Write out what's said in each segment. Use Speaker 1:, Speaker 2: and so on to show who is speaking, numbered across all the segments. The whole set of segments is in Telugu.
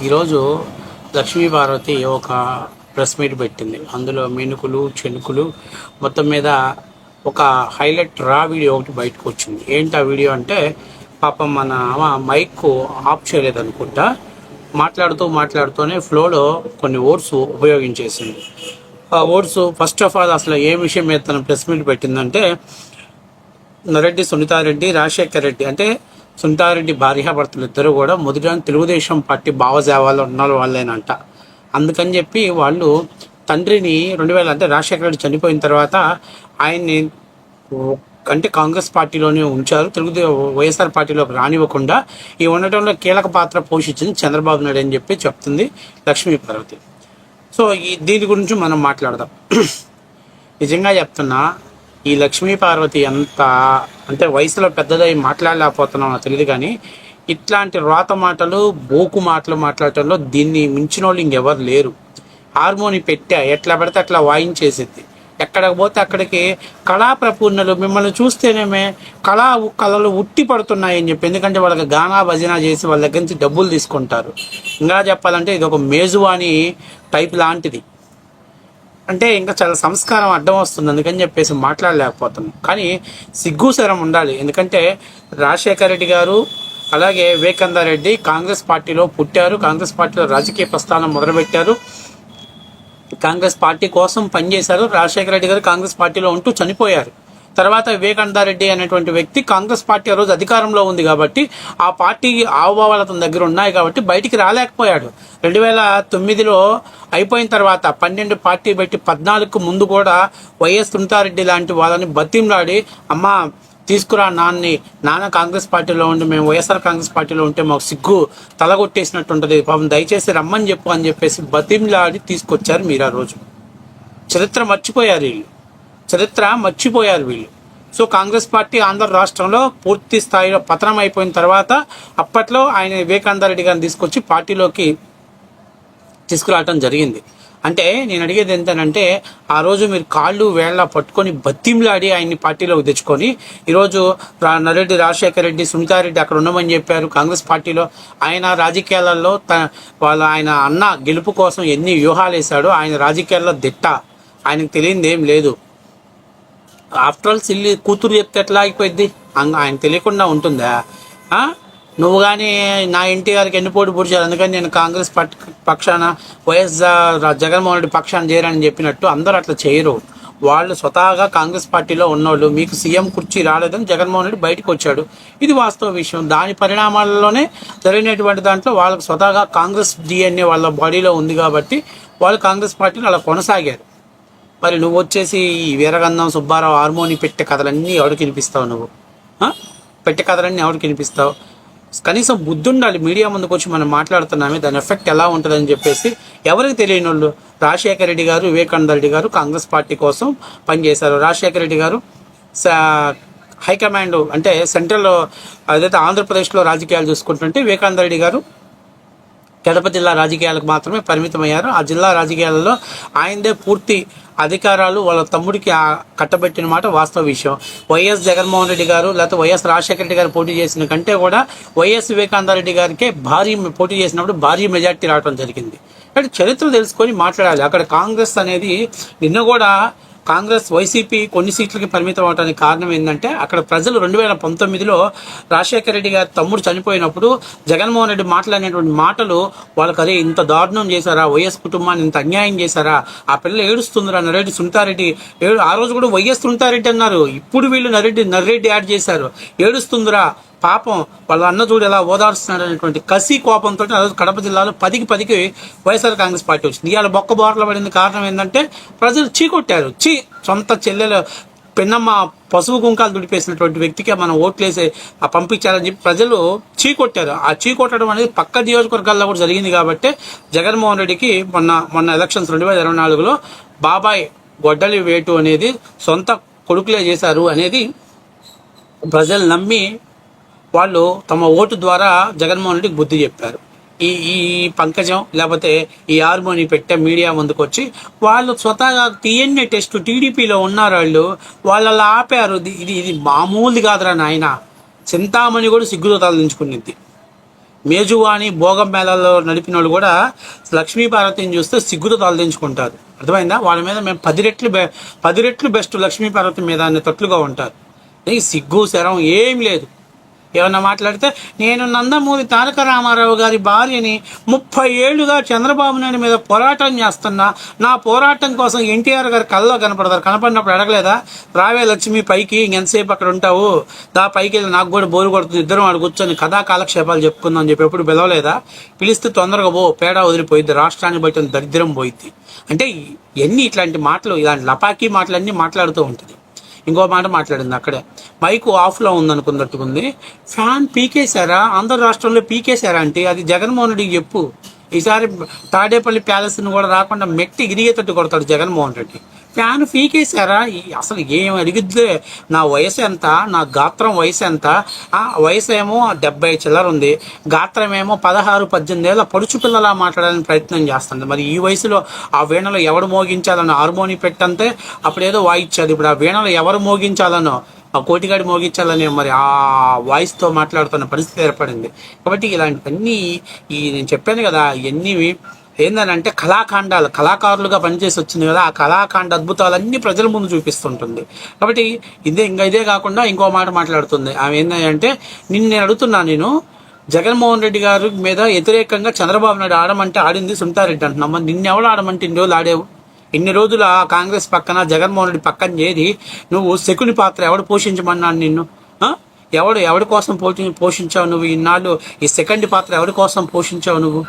Speaker 1: ఈరోజు లక్ష్మీ పార్వతి ఒక ప్రెస్ మీట్ పెట్టింది. అందులో మినుకులు చెనుకులు మొత్తం మీద ఒక హైలైట్ రా వీడియో ఒకటి బయటకు వచ్చింది. ఏంటి ఆ వీడియో అంటే, పాపం మన మైక్ ఆఫ్ చేయలేదనుకుంటా, మాట్లాడుతూనే ఫ్లోలో కొన్ని వర్డ్స్ ఉపయోగించేసింది. ఆ వర్డ్స్ ఫస్ట్ ఆఫ్ ఆల్ అసలు ఏ విషయం మీద తన ప్రెస్ మీట్ పెట్టిందంటే, నరెడ్డి సునీతారెడ్డి, రాజశేఖర్ రెడ్డి అంటే సునీతారెడ్డి భార్యాభర్తలు ఇద్దరు కూడా మొదట తెలుగుదేశం పార్టీ భావజావాలు ఉన్న వాళ్ళేనంట. అందుకని చెప్పి వాళ్ళు తండ్రిని 2000 అంటే రాజశేఖర రెడ్డి చనిపోయిన తర్వాత ఆయన్ని అంటే కాంగ్రెస్ పార్టీలోనే ఉంచారు, వైఎస్ఆర్ పార్టీలోకి రానివ్వకుండా ఈ ఉండటంలో కీలక పాత్ర పోషించింది చంద్రబాబు నాయుడు అని చెప్పి చెప్తుంది లక్ష్మీ పార్వతి. సో దీని గురించి మనం మాట్లాడదాం. నిజంగా చెప్తున్నా, ఈ లక్ష్మీ పార్వతి ఎంత అంటే వయసులో పెద్దదై మాట్లాడలేకపోతున్నామో తెలియదు, కానీ ఇట్లాంటి రోత మాటలు బోకు మాటలు మాట్లాడటంలో దీన్ని మించిన వాళ్ళు ఇంకెవరు లేరు. హార్మోని పెట్టా ఎట్లా పడితే అట్లా వాయించేసింది. ఎక్కడికి పోతే అక్కడికి కళా ప్రపూర్ణలు మిమ్మల్ని చూస్తేనేమే కళలు ఉట్టి పడుతున్నాయని చెప్పి, ఎందుకంటే వాళ్ళకి గానా భజన చేసి వాళ్ళ దగ్గర నుంచి డబ్బులు తీసుకుంటారు. ఇంకా చెప్పాలంటే ఇది ఒక మేజువాణి టైప్ లాంటిది. అంటే ఇంకా చాలా సంస్కారం అడ్డం వస్తుంది, అందుకని చెప్పేసి మాట్లాడలేకపోతున్నాం. కానీ సిగ్గుశరం ఉండాలి. ఎందుకంటే రాజశేఖర రెడ్డి గారు అలాగే వివేకానంద రెడ్డి కాంగ్రెస్ పార్టీలో పుట్టారు, కాంగ్రెస్ పార్టీలో రాజకీయ ప్రస్థానం మొదలుపెట్టారు, కాంగ్రెస్ పార్టీ కోసం పనిచేశారు. రాజశేఖర రెడ్డి గారు కాంగ్రెస్ పార్టీలో ఉంటూ చనిపోయారు. తర్వాత వివేకానంద రెడ్డి అనేటువంటి వ్యక్తి కాంగ్రెస్ పార్టీ ఆ రోజు అధికారంలో ఉంది కాబట్టి ఆ పార్టీ ఆవుభావాలు అతని దగ్గర ఉన్నాయి కాబట్టి బయటికి రాలేకపోయాడు. 2009లో అయిపోయిన తర్వాత 12 పార్టీ పెట్టి 14కు ముందు కూడా వైఎస్ సునీతారెడ్డి లాంటి వాళ్ళని బతిమలాడి, అమ్మ తీసుకురా నాన్న కాంగ్రెస్ పార్టీలో ఉండి మేము వైఎస్ఆర్ కాంగ్రెస్ పార్టీలో ఉంటే మాకు సిగ్గు తలగొట్టేసినట్టు ఉంటుంది, పాపం దయచేసి రమ్మని చెప్పు అని చెప్పేసి బతిమలాడి తీసుకొచ్చారు మీరు. ఆ రోజు చరిత్ర మర్చిపోయారు వీళ్ళు. సో కాంగ్రెస్ పార్టీ ఆంధ్ర రాష్ట్రంలో పూర్తి స్థాయిలో పతనం అయిపోయిన తర్వాత అప్పట్లో ఆయన వివేకానంద రెడ్డి గారిని తీసుకొచ్చి పార్టీలోకి తీసుకురావటం జరిగింది. అంటే నేను అడిగేది ఏంటంటే, ఆ రోజు మీరు కాళ్ళు వేళ్ళ పట్టుకొని బతిమలాడి ఆయన్ని పార్టీలోకి తెచ్చుకొని ఈరోజు నరెడ్డి రాజశేఖర రెడ్డి సునీతారెడ్డి అక్కడ ఉండమని చెప్పారు కాంగ్రెస్ పార్టీలో. ఆయన రాజకీయాలలో ఆయన అన్న గెలుపు కోసం ఎన్ని వ్యూహాలు వేశాడో, ఆయన రాజకీయాల్లో దిట్ట, ఆయనకు తెలియదు ఏం లేదు. ఆఫ్టర్ ఆల్ సిల్లి కూతురు చెప్తే ఎట్లా అయిపోయింది, ఆయన తెలియకుండా ఉంటుందా? నువ్వు కానీ నా ఇంటి గారికి ఎన్ని పోటీ పొడిచారు, అందుకని నేను కాంగ్రెస్ పక్షాన వైఎస్ఆర్ జగన్మోహన్ రెడ్డి పక్షాన చేరని చెప్పినట్టు అందరూ అట్లా చేయరు. వాళ్ళు స్వతహాగా కాంగ్రెస్ పార్టీలో ఉన్నోళ్ళు, మీకు సీఎం కుర్చీ రాలేదని జగన్మోహన్ రెడ్డి బయటకు వచ్చాడు, ఇది వాస్తవ విషయం. దాని పరిణామాలలోనే జరిగినటువంటి దాంట్లో వాళ్ళకి స్వతహాగా కాంగ్రెస్ డిఎన్ఏ వాళ్ళ బాడీలో ఉంది కాబట్టి వాళ్ళు కాంగ్రెస్ పార్టీలో అలా కొనసాగారు. మరి నువ్వు వచ్చేసి ఈ వీరగంధం సుబ్బారావు హార్మోని పెట్టే కథలన్నీ ఎవరికి వినిపిస్తావు? నువ్వు పెట్టే కథలన్నీ ఎవరికి వినిపిస్తావు? కనీసం బుద్ధి ఉండాలి. మీడియా ముందుకు వచ్చి మనం మాట్లాడుతున్నామే, దాని ఎఫెక్ట్ ఎలా ఉంటుందని చెప్పేసి ఎవరికి తెలియని వాళ్ళు. రాజశేఖర రెడ్డి గారు, వివేకానంద రెడ్డి గారు కాంగ్రెస్ పార్టీ కోసం పనిచేశారు. రాజశేఖర రెడ్డి గారు హైకమాండ్ అంటే సెంట్రల్ అదైతే ఆంధ్రప్రదేశ్లో రాజకీయాలు చూసుకుంటుంటే, వివేకానంద రెడ్డి గారు కడప జిల్లా రాజకీయాలకు మాత్రమే పరిమితమయ్యారు. ఆ జిల్లా రాజకీయాలలో ఆయనదే పూర్తి అధికారాలు వాళ్ళ తమ్ముడికి కట్టబెట్టిన మాట వాస్తవ విషయం. వైఎస్ జగన్మోహన్ రెడ్డి గారు లేకపోతే వైఎస్ రాజశేఖర రెడ్డి గారు పోటీ చేసిన కంటే కూడా వైఎస్ వివేకానంద రెడ్డి గారికి పోటీ చేసినప్పుడు భారీ మెజార్టీ రావడం జరిగింది. అంటే చరిత్ర తెలుసుకొని మాట్లాడాలి. అక్కడ కాంగ్రెస్ అనేది నిన్న కూడా కాంగ్రెస్ వైసీపీ కొన్ని సీట్లకి పరిమితం అవడానికి కారణం ఏంటంటే, అక్కడ ప్రజలు 2019లో రాజశేఖర రెడ్డి గారి తమ్ముడు చనిపోయినప్పుడు జగన్మోహన్ రెడ్డి మాట్లాడినటువంటి మాటలు వాళ్ళకి, అదే ఇంత దారుణం చేశారా, వైఎస్ కుటుంబాన్ని ఇంత అన్యాయం చేశారా, ఆ పిల్ల ఏడుస్తుందిరా నరెడ్డి సునీతారెడ్డి ఆ రోజు కూడా వైఎస్ సునీతారెడ్డి అన్నారు, ఇప్పుడు వీళ్ళు నర్రెడ్డి యాడ్ చేశారు, ఏడుస్తుందిరా పాపం వాళ్ళ అన్న చూడు ఎలా ఓదార్స్తున్నాడు అనేటువంటి కసి కోపంతో ఆ రోజు కడప జిల్లాలో 10కి వైఎస్ఆర్ కాంగ్రెస్ పార్టీ వచ్చింది. ఇవాళ బొక్క బోర్ల పడింది. కారణం ఏంటంటే ప్రజలు చీకొట్టారు. సొంత చెల్లెలు పెన్నమ్మ పసుపు కుంకాలు దుడిపేసినటువంటి వ్యక్తికి మనం ఓట్లేసి పంపించాలని చెప్పి ప్రజలు చీకొట్టారు. ఆ చీకొట్టడం అనేది పక్క నియోజకవర్గాల్లో కూడా జరిగింది కాబట్టి జగన్మోహన్ రెడ్డికి మొన్న ఎలక్షన్స్ 2024లో బాబాయ్ గొడ్డలి వేటు అనేది సొంత కొడుకులే చేశారు అనేది ప్రజలు నమ్మి వాళ్ళు తమ ఓటు ద్వారా జగన్మోహన్ రెడ్డికి బుద్ధి చెప్పారు. ఈ పంకజం లేకపోతే ఈ హార్మోని పెట్టే మీడియా ముందుకు వచ్చి వాళ్ళు స్వతహాగా టీఎన్ఏ టెస్ట్ టీడీపీలో ఉన్నారు, వాళ్ళు అలా ఆపారు. ఇది మామూలుది కాదురా నాయన. చింతామణి కూడా సిగ్గుతో తలదించుకునిద్ది. మేజువాణి భోగం మేళాల్లో నడిపిన వాళ్ళు కూడా లక్ష్మీపార్వతిని చూస్తే సిగ్గుతో తలదించుకుంటారు. అర్థమైందా? వాళ్ళ మీద మేము 10 రెట్లు బెస్ట్ లక్ష్మీపార్వతి మీద అనే తట్లుగా ఉంటారు. ఈ సిగ్గు శరం ఏం లేదు. ఏమన్నా మాట్లాడితే నేను నందమూరి తారక రామారావు గారి భార్యని 30 ఏళ్లుగా చంద్రబాబు నాయుడు మీద పోరాటం చేస్తున్నా, నా పోరాటం కోసం ఎన్టీఆర్ గారు కళ్ళలో కనపడతారు, కనపడినప్పుడు అడగలేదా రావే లక్ష్మి పైకి, ఇంకెంతసేపు అక్కడ ఉంటావు, పైకి వెళ్ళి నాకు కూడా బోరు కొడుతుంది, ఇద్దరం ఆడు కూర్చొని కథా కాలక్షేపాలు చెప్పుకుందాం అని చెప్పి ఎప్పుడు పిలవలేదా? పిలిస్తే తొందరగా పేడ వదిలిపోయిద్ది, రాష్ట్రాన్ని బయట దరిద్రం పోయిద్ది. అంటే ఇట్లాంటి మాటలు, ఇలాంటి లపాకీ మాటలన్నీ మాట్లాడుతూ ఉంటుంది. ఇంకో మాట మాట్లాడింది అక్కడే, మైకు ఆఫ్లో ఉందనుకున్నట్టుకుంది, ఫ్యాన్ పీకేశారా, ఆంధ్ర రాష్ట్రంలో పీకేశారా అంటే అది జగన్మోహన్ రెడ్డికి చెప్పు. ఈసారి తాడేపల్లి ప్యాలెస్ని కూడా రాకుండా మెట్టి ఇరిగేటట్టు కొడతాడు జగన్మోహన్ రెడ్డి. ఫ్యాన్ పీకేశారా? అసలు ఏం అడిగిద్దే, నా వయసు ఎంత, నా గాత్రం వయసు ఎంత? వయసు ఏమో 70 చిల్లర ఉంది, గాత్రం ఏమో 16-18 ఏళ్ళ పడుచు పిల్లలా మాట్లాడాలని ప్రయత్నం చేస్తుంది. మరి ఈ వయసులో ఆ వీణలో ఎవడు మోగించాలనో హార్మోని పెట్టంతే అప్పుడేదో వాయిచ్చాది, ఇప్పుడు ఆ వీణలో ఎవరు మోగించాలనో, ఆ కోటిగాడి మోగించాలని మరి ఆ వాయిస్తో మాట్లాడుతున్న పరిస్థితి ఏర్పడింది. కాబట్టి ఇలాంటివన్నీ నేను చెప్పాను కదా, ఇవన్నీ ఏందనంటే కళాకారులుగా పనిచేసి వచ్చింది కదా, ఆ కళాకాండ అద్భుతాలన్నీ ప్రజల ముందు చూపిస్తుంటుంది. కాబట్టి ఇదే కాకుండా ఇంకో మాట మాట్లాడుతుంది ఆమె. ఏంటంటే నేను అడుగుతున్నా, నేను జగన్మోహన్ రెడ్డి గారి మీద వ్యతిరేకంగా చంద్రబాబు నాయుడు ఆడమంటే ఆడింది సునీతారెడ్డి అంటున్నాం. నిన్నెవడు ఆడమంటే ఇన్ని రోజులు ఆడేవు? ఇన్ని రోజులు ఆ కాంగ్రెస్ పక్కన జగన్మోహన్ రెడ్డి పక్కన చేరి నువ్వు శకుని పాత్ర ఎవడు పోషించమన్నాను నిన్ను? ఎవడి కోసం పోషించావు నువ్వు ఇన్నాళ్ళు? ఈ సెకండ్ పాత్ర ఎవరి కోసం పోషించావు నువ్వు?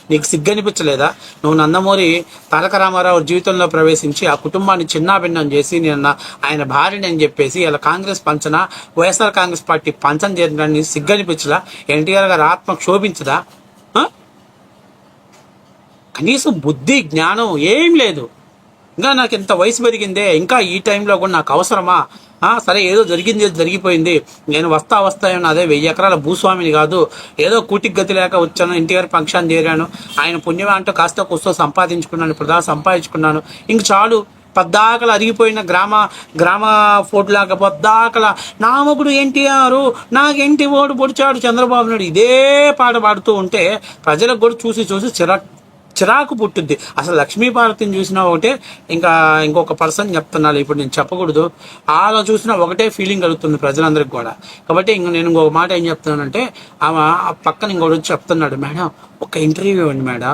Speaker 1: నీకు సిగ్గనిపించలేదా? నువ్వు నందమూరి తారక రామారావు జీవితంలో ప్రవేశించి ఆ కుటుంబాన్ని చిన్నాభిన్నం చేసి నిన్న ఆయన భార్యని అని చెప్పేసి ఇలా కాంగ్రెస్ పంచన, వైఎస్ఆర్ కాంగ్రెస్ పార్టీ పంచన చేయడానికి సిగ్గనిపించలా? ఎన్టీఆర్ గారి ఆత్మ క్షోభించదా? కనీసం బుద్ధి జ్ఞానం ఏం లేదు. ఇంకా నాకు ఇంత వయసు పెరిగిందే, ఇంకా ఈ టైంలో కూడా నాకు అవసరమా? సరే ఏదో జరిగిపోయింది, నేను వస్తా ఏమన్నా అదే 1000 ఎకరాల భూస్వామిని కాదు, ఏదో కూటికి గతి లేక వచ్చాను, ఎన్టీఆర్ ఫంక్షన్ చేరాను, ఆయన పుణ్యం అంటూ కాస్త కూస్తో సంపాదించుకున్నాను, ఇప్పుడు దాకా సంపాదించుకున్నాను, ఇంక చాలు. పద్దాకల అరిగిపోయిన గ్రామ ఫోటో లాగా పద్దాకల నామకుడు ఎన్టీఆర్, నాకెంటి ఓడు పొడిచాడు చంద్రబాబు నాయుడు, ఇదే పాట పాడుతూ ఉంటే ప్రజలకు కూడా చూసి చిరాకు పుట్టుద్ది. అసలు లక్ష్మీపార్వతిని చూసినా ఒకటే, ఇంకొక పర్సన్ చెప్తున్నాను, ఇప్పుడు నేను చెప్పకూడదు, అలా చూసినా ఒకటే ఫీలింగ్ కలుగుతుంది ప్రజలందరికీ కూడా. కాబట్టి నేను ఇంకొక మాట ఏం చెప్తున్నానంటే, ఆమె పక్కన ఇంకోటి వచ్చి చెప్తున్నాడు, మేడం ఒక ఇంటర్వ్యూ ఇవ్వండి మేడం,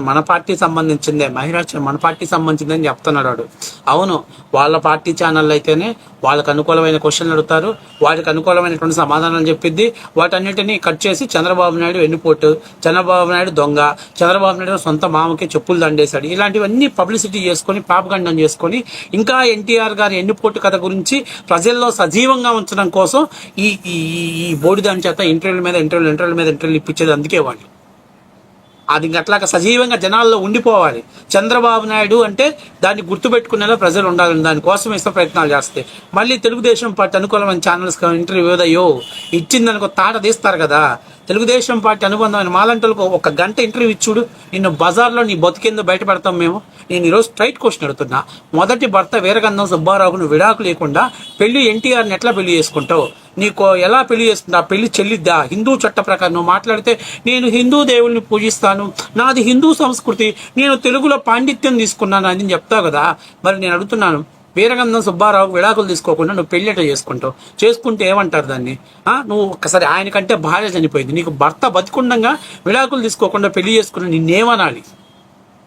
Speaker 1: మన పార్టీ సంబంధించిందే, మహిళ మన పార్టీ సంబంధించిందే అని చెప్తున్నాడు వాడు. అవును, వాళ్ళ పార్టీ ఛానళ్ళు అయితేనే వాళ్ళకు అనుకూలమైన క్వశ్చన్లు అడుగుతారు, వాటికి అనుకూలమైనటువంటి సమాధానాలు చెప్పిద్ది, వాటన్నిటిని కట్ చేసి చంద్రబాబు నాయుడు వెన్నుపోటు, చంద్రబాబు నాయుడు దొంగ, చంద్రబాబు నాయుడు సొంత మామకి చెప్పులు దండేశాడు, ఇలాంటివన్నీ పబ్లిసిటీ చేసుకొని పాపగండం చేసుకొని ఇంకా ఎన్టీఆర్ గారి ఎన్నుపోటు కథ గురించి ప్రజల్లో సజీవంగా ఉంచడం కోసం ఈ బోడిదాని చేత ఇంటర్వ్యూల మీద ఇప్పించేది. అందుకే వాళ్ళు అది అట్లాగా సజీవంగా జనాల్లో ఉండిపోవాలి. చంద్రబాబు నాయుడు అంటే దాన్ని గుర్తుపెట్టుకునేలా ప్రజలు ఉండాలని దానికోసం ఇష్ట ప్రయత్నాలు చేస్తే మళ్ళీ తెలుగుదేశం పార్టీ అనుకూలమైన ఛానల్స్ ఇంటర్వ్యూ ఏదయ్యో ఇచ్చిందనుకో తాట తీస్తారు కదా. తెలుగుదేశం పార్టీ అనుబంధమైన మాలంటలకు 1 గంట ఇంటర్వ్యూ ఇచ్చుడు, నిన్ను బజార్లో నీ బతికేందో బయట పెడతాం మేము. నేను ఈరోజు స్ట్రైట్ క్వశ్చన్ అడుగుతున్నా, మొదటి భర్త వీరగంధం సుబ్బారావుకు విడాకు లేకుండా ఎన్టీఆర్ని ఎట్లా పెళ్లి చేసుకుంటావు? నీకు ఎలా పెళ్లి చేసుకుంటా? పెళ్లి చెల్లిద్దా? హిందూ చట్ట ప్రకారం నువ్వు మాట్లాడితే నేను హిందూ దేవుల్ని పూజిస్తాను, నాది హిందూ సంస్కృతి, నేను తెలుగులో పాండిత్యం తీసుకున్నాను అని చెప్తావు కదా. మరి నేను అడుగుతున్నాను, వీరగంధం సుబ్బారావు విడాకులు తీసుకోకుండా నువ్వు పెళ్ళేట చేసుకుంటే ఏమంటారు దాన్ని? నువ్వు ఒక్కసారి ఆయనకంటే భార్య చనిపోయింది, నీకు భర్త బతికుండగా విడాకులు తీసుకోకుండా పెళ్లి చేసుకున్నా నిన్నేమనాలి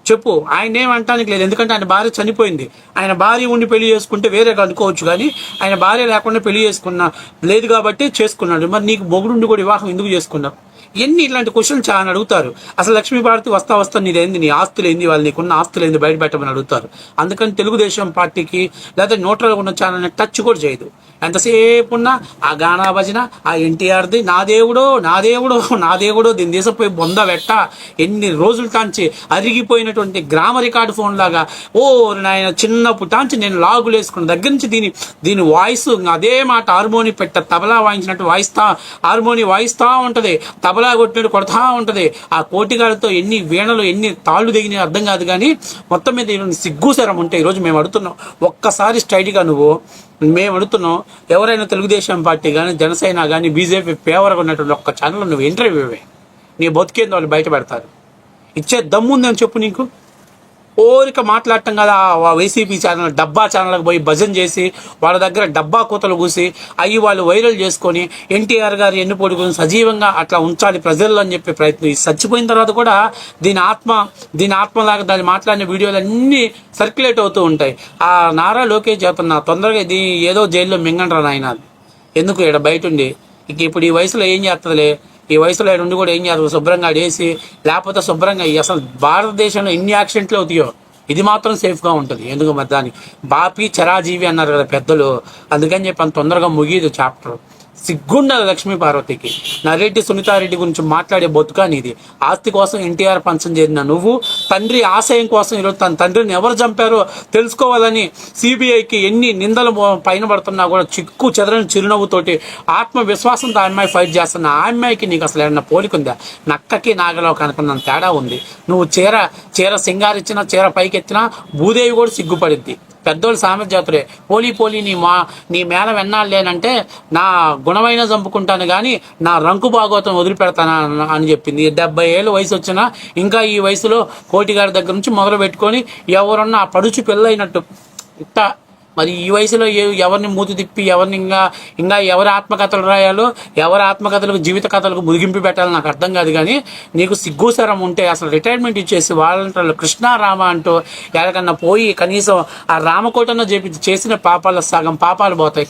Speaker 1: చెప్పు? ఆయన ఏమంటానికి లేదు, ఎందుకంటే ఆయన భార్య చనిపోయింది. ఆయన భార్య ఉండి పెళ్లి చేసుకుంటే వేరేగా అనుకోవచ్చు, కానీ ఆయన భార్య లేకుండా పెళ్లి చేసుకున్నా లేదు కాబట్టి చేసుకున్నాడు. మరి నీకు మొగుడుండి కూడా వివాహం ఎందుకు చేసుకున్నావు? ఇలాంటి క్వశ్చన్ చాలా అడుగుతారు. అసలు లక్ష్మీపార్వతి వస్తా నీదేంది, నీ ఆస్తులు ఏంది, వాళ్ళు నీకున్న ఆస్తులు ఏంది బయట పెట్టమని అడుగుతారు. అందుకని తెలుగుదేశం పార్టీకి లేదా న్యూట్రల్గా ఉన్న ఛానల్ని టచ్ కూడా చేయదు. ఎంతసేపు ఉన్నా ఆ గానా భజన, ఆ ఎన్టీఆర్ది నా దేవుడో దీని దేశపోయి బొంద వెట్ట, ఎన్ని రోజులు టాంచి అరిగిపోయినటువంటి గ్రామ రికార్డు ఫోన్ లాగా నాయన చిన్నప్పుడు టాంచి నేను లాగులు వేసుకున్న దగ్గర నుంచి దీని వాయిస్ అదే మాట హార్మోని తబలా వాయించినట్టు హార్మోని వాయిస్తా ఉంటది, తబలా కొట్టినట్టు కొడతా ఉంటది. ఆ కోటిగాడితో ఎన్ని వీణలు ఎన్ని తాళ్ళు దిగినాయి అర్థం కాదు, కానీ మొత్తం మీద సిగ్గుసరం ఉంటే ఈరోజు మేము అడుగుతున్నాం, ఒక్కసారి స్ట్రైట్గా నువ్వు మేము అడుగుతున్నాం, ఎవరైనా తెలుగుదేశం పార్టీ కానీ జనసేన కానీ బీజేపీ ఫేవర్గా ఉన్నటువంటి ఒక్క ఛానల్ నువ్వు ఇంటర్వ్యూ ఇవ్వే, నీ బతికేందో వాళ్ళు బయట పెడతారు. ఇచ్చే దమ్ముందని చెప్పు నీకు. ఓరిక మాట్లాడటం కదా వైసీపీ ఛానల్ డబ్బా ఛానల్కి పోయి భజన చేసి వాళ్ళ దగ్గర డబ్బా కూతలు కూసి అవి వాళ్ళు వైరల్ చేసుకొని ఎన్టీఆర్ గారు ఎన్నిపోటు గురించి సజీవంగా అట్లా ఉంచాలి ప్రజల్లో అని చెప్పే ప్రయత్నం. చచ్చిపోయిన తర్వాత కూడా దీని ఆత్మలాగా దాన్ని మాట్లాడిన వీడియోలు అన్నీ సర్క్యులేట్ అవుతూ ఉంటాయి. ఆ నారా లోకేష్ చెప్తున్నా తొందరగా ఇది ఏదో జైల్లో మింగండ్రా నాయన, ఎందుకు ఇక్కడ బయట ఉండి ఇక ఇప్పుడు ఈ వయసులో ఏం చేస్తుందిలే, ఈ వయసులో ఉండి కూడా ఏం చేస్తారు, శుభ్రంగా అడేసి లేకపోతే శుభ్రంగా అసలు భారతదేశంలో ఎన్ని యాక్సిడెంట్లు అవుతాయో ఇది మాత్రం సేఫ్గా ఉంటుంది. ఎందుకు మరి దాన్ని బాపి చరాజీవి అన్నారు కదా పెద్దలు, అందుకని చెప్పి అంత తొందరగా ముగియదు చాప్టర్. సిగ్గుండదు లక్ష్మీ పార్వతికి. నరెడ్డి సునీతారెడ్డి గురించి మాట్లాడే బొత్తుగా నీది. ఆస్తి కోసం ఎన్టీఆర్ పంచం చేరిన నువ్వు తండ్రి ఆశయం కోసం ఈరోజు తన తండ్రిని ఎవరు చంపారో తెలుసుకోవాలని సిబిఐకి ఎన్ని నిందలు పైన పడుతున్నా కూడా చిక్కు చెదరని చిరునవ్వుతోటి ఆత్మవిశ్వాసంతో ఆ అమ్మాయి ఫైట్ చేస్తున్న ఆ అమ్మాయికి నీకు అసలు ఏమన్నా పోలికుందా? నక్కకి నాగలో కనుకున్నంత తేడా ఉంది. నువ్వు చీర సింగారిచ్చినా చీర పైకెత్తినా భూదేవి కూడా సిగ్గుపడిద్ది. పెద్దోళ్ళు సామెత జాతురే, పోలి నీ మేళ వెన్నాళ్ళేనంటే నా గుణమైన చంపుకుంటాను కానీ నా రంకు భాగవతం వదిలిపెడతానా అని చెప్పింది. 70 ఏళ్ళ వయసు వచ్చినా ఇంకా ఈ వయసులో కోటిగారి దగ్గర నుంచి మొదలు పెట్టుకొని ఎవరన్నా పడుచు పిల్లైనట్టు ఇట్ట మరి ఈ వయసులో ఎవరిని మూతి తిప్పి ఎవరిని ఇంకా ఎవరి ఆత్మకథలు రాయాలో ఎవరి ఆత్మకథలకు జీవిత కథలకు ముగింపు పెట్టాలో నాకు అర్థం కాదు. కానీ నీకు సిగ్గుసరం ఉంటే అసలు రిటైర్మెంట్ ఇచ్చేసి వాళ్ళ కృష్ణారామ అంటూ ఎక్కడికన్నా పోయి కనీసం ఆ రామకోటన్న చేసిన పాపాల సగం పాపాలు పోతాయి.